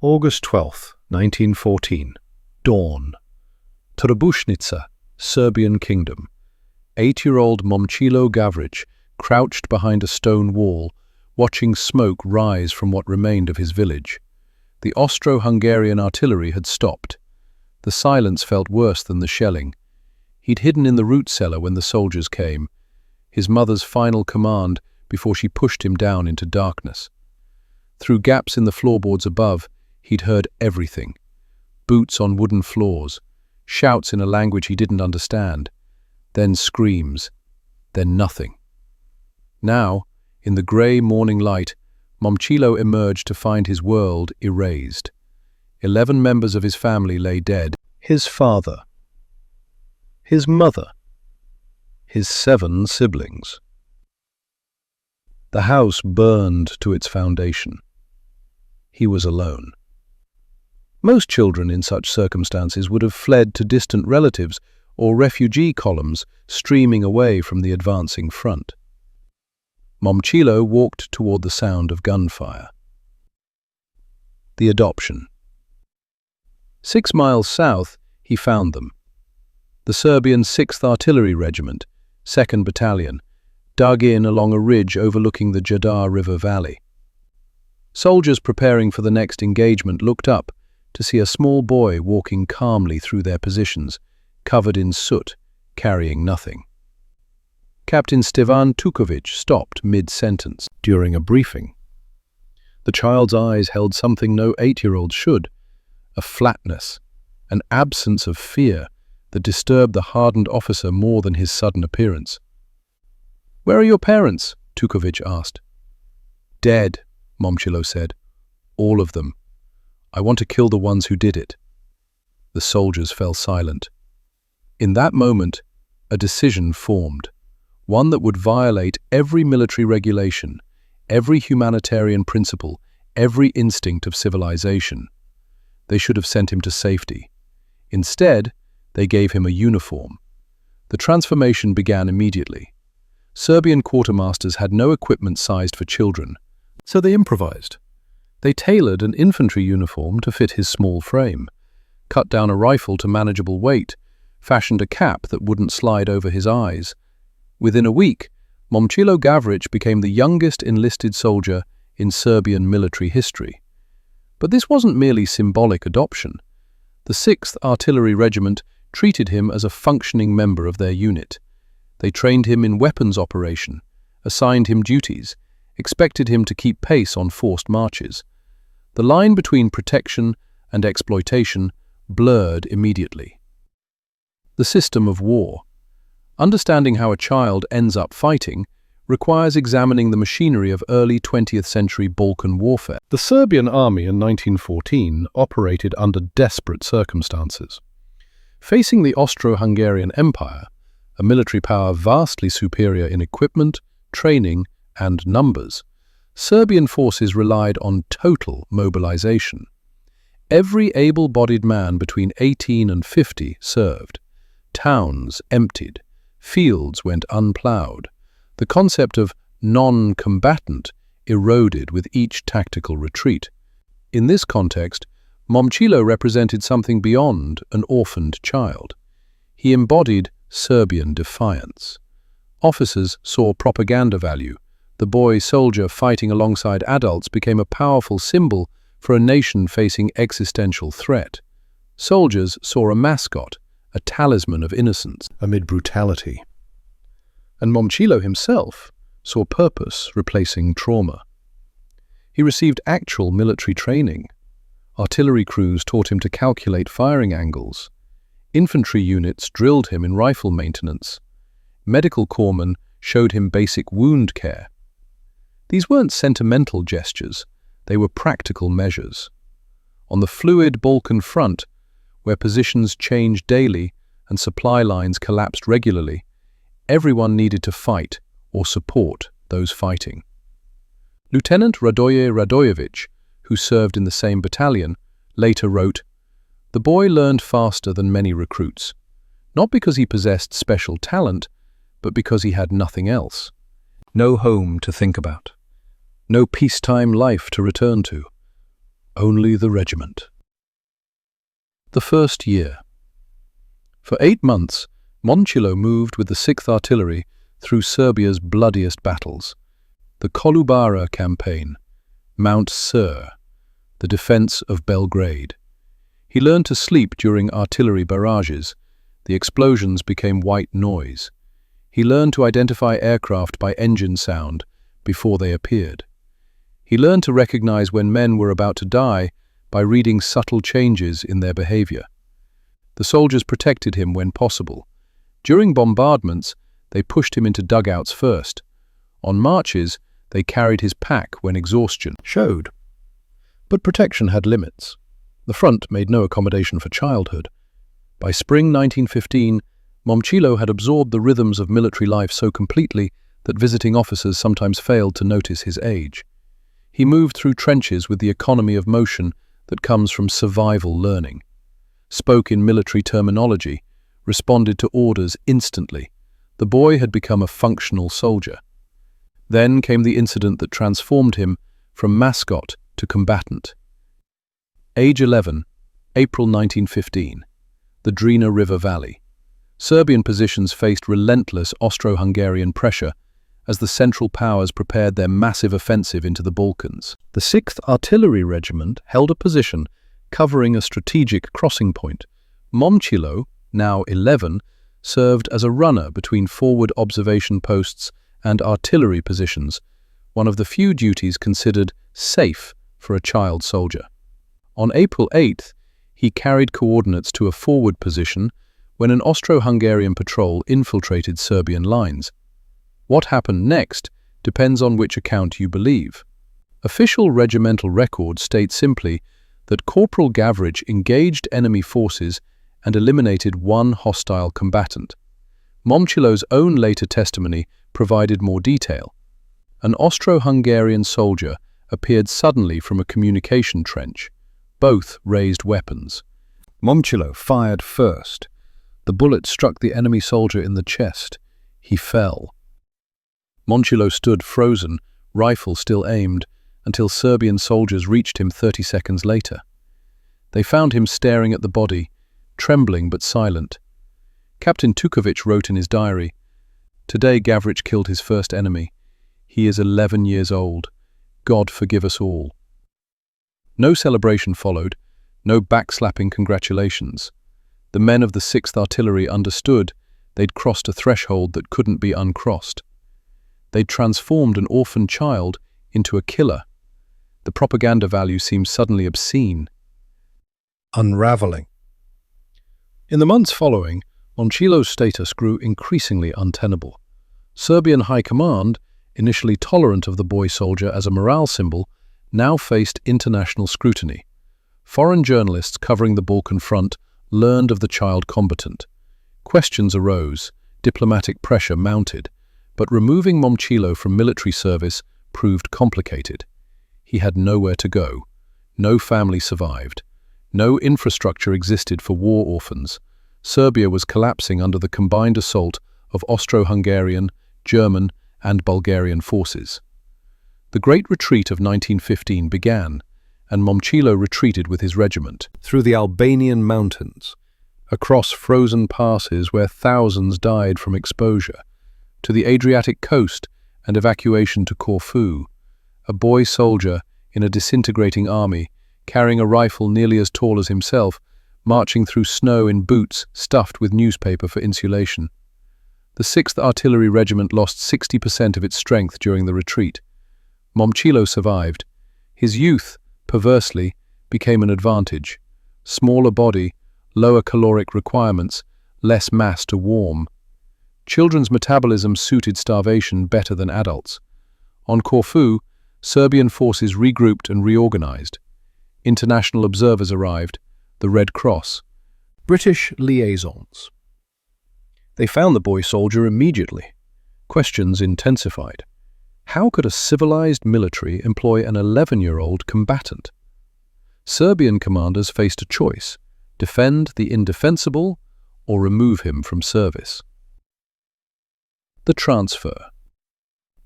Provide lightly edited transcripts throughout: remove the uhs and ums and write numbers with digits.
August 12th, 1914. Dawn. Trbušnica, Serbian Kingdom. 8-year-old Momčilo Gavrić crouched behind a stone wall, watching smoke rise from what remained of his village. The Austro-Hungarian artillery had stopped. The silence felt worse than the shelling. He'd hidden in the root cellar when the soldiers came, his mother's final command before she pushed him down into darkness. Through gaps in the floorboards above, he'd heard everything. Boots on wooden floors, shouts in a language he didn't understand, then screams, then nothing. Now, in the grey morning light, Momčilo emerged to find his world erased. 11 members of his family lay dead. His father, his mother, his 7 siblings. The house burned to its foundation. He was alone. Most children in such circumstances would have fled to distant relatives or refugee columns streaming away from the advancing front. Momčilo walked toward the sound of gunfire. The adoption. 6 miles south, he found them. The Serbian 6th Artillery Regiment, 2nd Battalion, dug in along a ridge overlooking the Jadar River Valley. Soldiers preparing for the next engagement looked up to see a small boy walking calmly through their positions, covered in soot, carrying nothing. Captain Stevan Tukovic stopped mid-sentence during a briefing. The child's eyes held something no 8-year-old should, a flatness, an absence of fear that disturbed the hardened officer more than his sudden appearance. "Where are your parents?" Tukovic asked. "Dead," Momčilo said. "All of them. I want to kill the ones who did it." The soldiers fell silent. In that moment, a decision formed, one that would violate every military regulation, every humanitarian principle, every instinct of civilization. They should have sent him to safety. Instead, they gave him a uniform. The transformation began immediately. Serbian quartermasters had no equipment sized for children, so they improvised. They tailored an infantry uniform to fit his small frame, cut down a rifle to manageable weight, fashioned a cap that wouldn't slide over his eyes. Within a week, Momčilo Gavrić became the youngest enlisted soldier in Serbian military history. But this wasn't merely symbolic adoption. The 6th Artillery Regiment treated him as a functioning member of their unit. They trained him in weapons operation, assigned him duties, expected him to keep pace on forced marches. The line between protection and exploitation blurred immediately. The system of war. Understanding how a child ends up fighting requires examining the machinery of early 20th century Balkan warfare. The Serbian army in 1914 operated under desperate circumstances. Facing the Austro-Hungarian Empire, a military power vastly superior in equipment, training, and numbers, Serbian forces relied on total mobilization. Every able-bodied man between 18 and 50 served. Towns emptied. Fields went unplowed. The concept of non-combatant eroded with each tactical retreat. In this context, Momčilo represented something beyond an orphaned child. He embodied Serbian defiance. Officers saw propaganda value. The boy soldier fighting alongside adults became a powerful symbol for a nation facing existential threat. Soldiers saw a mascot, a talisman of innocence amid brutality. And Momčilo himself saw purpose replacing trauma. He received actual military training. Artillery crews taught him to calculate firing angles. Infantry units drilled him in rifle maintenance. Medical corpsmen showed him basic wound care. These weren't sentimental gestures, they were practical measures. On the fluid Balkan front, where positions changed daily and supply lines collapsed regularly, everyone needed to fight or support those fighting. Lieutenant Radoje Radojević, who served in the same battalion, later wrote, "The boy learned faster than many recruits, not because he possessed special talent, but because he had nothing else. No home to think about. No peacetime life to return to. Only the regiment. The first year. For 8 months, Momcilo moved with the 6th Artillery through Serbia's bloodiest battles. The Kolubara campaign, Mount Sur, the defense of Belgrade. He learned to sleep during artillery barrages. The explosions became white noise. He learned to identify aircraft by engine sound before they appeared. He learned to recognize when men were about to die by reading subtle changes in their behavior. The soldiers protected him when possible. During bombardments, they pushed him into dugouts first. On marches, they carried his pack when exhaustion showed. But protection had limits. The front made no accommodation for childhood. By spring 1915, Momcilo had absorbed the rhythms of military life so completely that visiting officers sometimes failed to notice his age. He moved through trenches with the economy of motion that comes from survival learning, spoke in military terminology, responded to orders instantly. The boy had become a functional soldier. Then came the incident that transformed him from mascot to combatant. Age 11, April 1915. The Drina River Valley. Serbian positions faced relentless Austro-Hungarian pressure as the Central Powers prepared their massive offensive into the Balkans. The 6th Artillery Regiment held a position covering a strategic crossing point. Momcilo, now 11, served as a runner between forward observation posts and artillery positions, one of the few duties considered safe for a child soldier. On April 8th, he carried coordinates to a forward position when an Austro-Hungarian patrol infiltrated Serbian lines. What happened next depends on which account you believe. Official regimental records state simply that Corporal Gavrić engaged enemy forces and eliminated one hostile combatant. Momcilo's own later testimony provided more detail. An Austro-Hungarian soldier appeared suddenly from a communication trench. Both raised weapons. Momcilo fired first. The bullet struck the enemy soldier in the chest. He fell. Momcilo stood frozen, rifle still aimed, until Serbian soldiers reached him 30 seconds later. They found him staring at the body, trembling but silent. Captain Tukovic wrote in his diary, "Today Gavrić killed his first enemy. He is 11 years old. God forgive us all." No celebration followed, no backslapping congratulations. The men of the 6th Artillery understood they'd crossed a threshold that couldn't be uncrossed. They'd transformed an orphan child into a killer. The propaganda value seemed suddenly obscene. Unraveling. In the months following, Momcilo's status grew increasingly untenable. Serbian High Command, initially tolerant of the boy soldier as a morale symbol, now faced international scrutiny. Foreign journalists covering the Balkan front learned of the child combatant. Questions arose, diplomatic pressure mounted, but removing Momcilo from military service proved complicated. He had nowhere to go. No family survived. No infrastructure existed for war orphans. Serbia was collapsing under the combined assault of Austro-Hungarian, German, and Bulgarian forces. The Great Retreat of 1915 began, and Momcilo retreated with his regiment through the Albanian mountains, across frozen passes where thousands died from exposure, to the Adriatic coast and evacuation to Corfu. A boy soldier in a disintegrating army, carrying a rifle nearly as tall as himself, marching through snow in boots stuffed with newspaper for insulation. The 6th Artillery Regiment lost 60% of its strength during the retreat. Momcilo survived. His youth, perversely, became an advantage. Smaller body, lower caloric requirements, less mass to warm. Children's metabolism suited starvation better than adults. On Corfu, Serbian forces regrouped and reorganized. International observers arrived, the Red Cross, British liaisons. They found the boy soldier immediately. Questions intensified. How could a civilized military employ an 11-year-old combatant? Serbian commanders faced a choice: defend the indefensible or remove him from service. The transfer.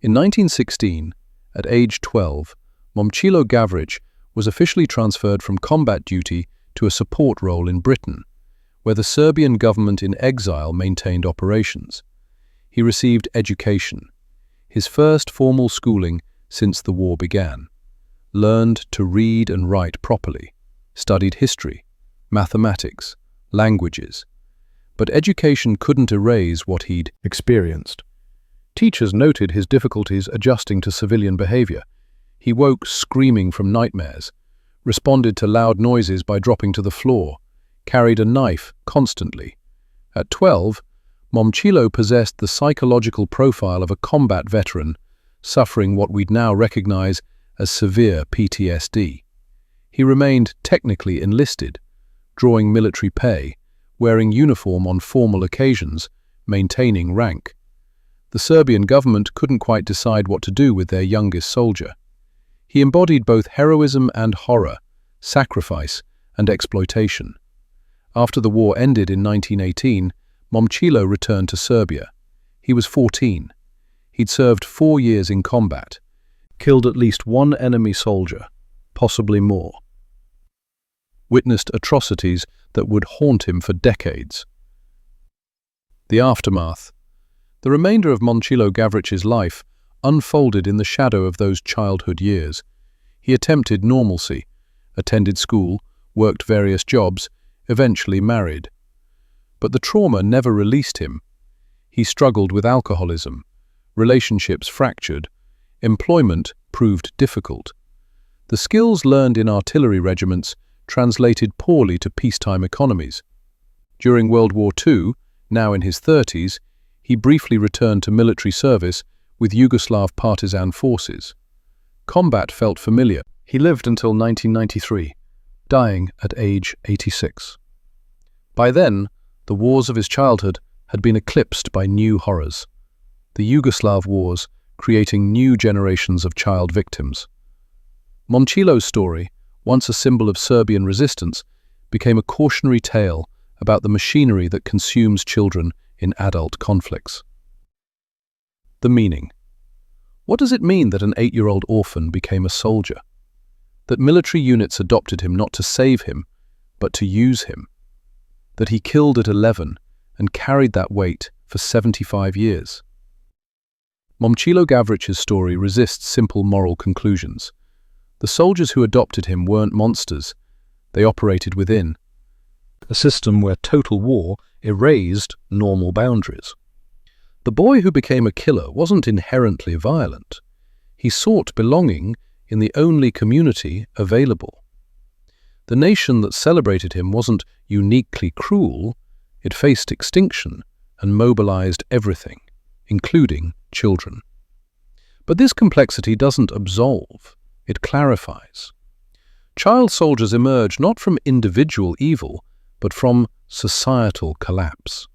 In 1916, at age 12, Momcilo Gavrić was officially transferred from combat duty to a support role in Britain, where the Serbian government in exile maintained operations. He received education, his first formal schooling since the war began, learned to read and write properly, studied history, mathematics, languages. But education couldn't erase what he'd experienced. Teachers noted his difficulties adjusting to civilian behavior. He woke screaming from nightmares, responded to loud noises by dropping to the floor, carried a knife constantly. At 12, Momcilo possessed the psychological profile of a combat veteran, suffering what we'd now recognize as severe PTSD. He remained technically enlisted, drawing military pay, wearing uniform on formal occasions, maintaining rank. The Serbian government couldn't quite decide what to do with their youngest soldier. He embodied both heroism and horror, sacrifice and exploitation. After the war ended in 1918, Momcilo returned to Serbia. He was 14. He'd served 4 years in combat, killed at least one enemy soldier, possibly more. Witnessed atrocities that would haunt him for decades. The aftermath. The remainder of Momcilo Gavrić's life unfolded in the shadow of those childhood years. He attempted normalcy, attended school, worked various jobs, eventually married. But the trauma never released him. He struggled with alcoholism, relationships fractured, employment proved difficult. The skills learned in artillery regiments translated poorly to peacetime economies. During World War II, now in his 30s, he briefly returned to military service with Yugoslav partisan forces. Combat felt familiar. He lived until 1993, dying at age 86. By then, the wars of his childhood had been eclipsed by new horrors. The Yugoslav wars, creating new generations of child victims. Momcilo's story, once a symbol of Serbian resistance, became a cautionary tale about the machinery that consumes children in adult conflicts. The meaning. What does it mean that an 8-year-old orphan became a soldier? That military units adopted him not to save him, but to use him? That he killed at 11 and carried that weight for 75 years? Momcilo Gavrić's story resists simple moral conclusions. The soldiers who adopted him weren't monsters. They operated within a system where total war erased normal boundaries. The boy who became a killer wasn't inherently violent. He sought belonging in the only community available. The nation that celebrated him wasn't uniquely cruel. It faced extinction and mobilized everything, including children. But this complexity doesn't absolve, it clarifies. Child soldiers emerge not from individual evil, but from societal collapse.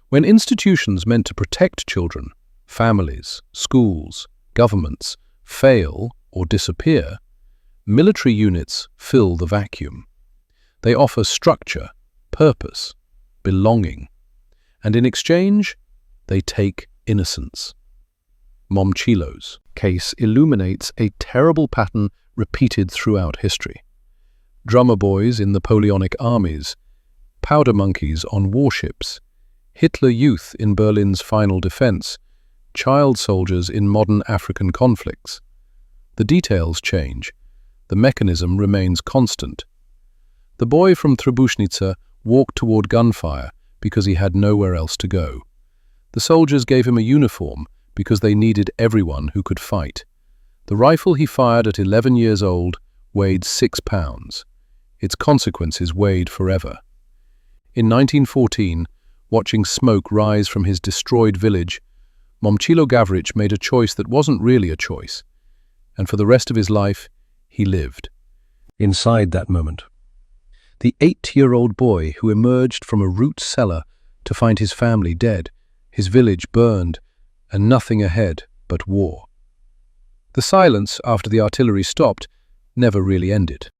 When institutions meant to protect children, families, schools, governments, fail or disappear, military units fill the vacuum. They offer structure, purpose, belonging, and in exchange, they take innocence. Momcilo's case illuminates a terrible pattern repeated throughout history. Drummer boys in Napoleonic armies, powder monkeys on warships, Hitler Youth in Berlin's final defense, child soldiers in modern African conflicts. The details change. The mechanism remains constant. The boy from Trebušnica walked toward gunfire because he had nowhere else to go. The soldiers gave him a uniform because they needed everyone who could fight. The rifle he fired at 11 years old weighed 6 pounds. Its consequences weighed forever. In 1914, watching smoke rise from his destroyed village, Momcilo Gavrić made a choice that wasn't really a choice, and for the rest of his life, he lived. Inside that moment, the 8-year-old boy who emerged from a root cellar to find his family dead, his village burned, and nothing ahead but war. The silence after the artillery stopped never really ended.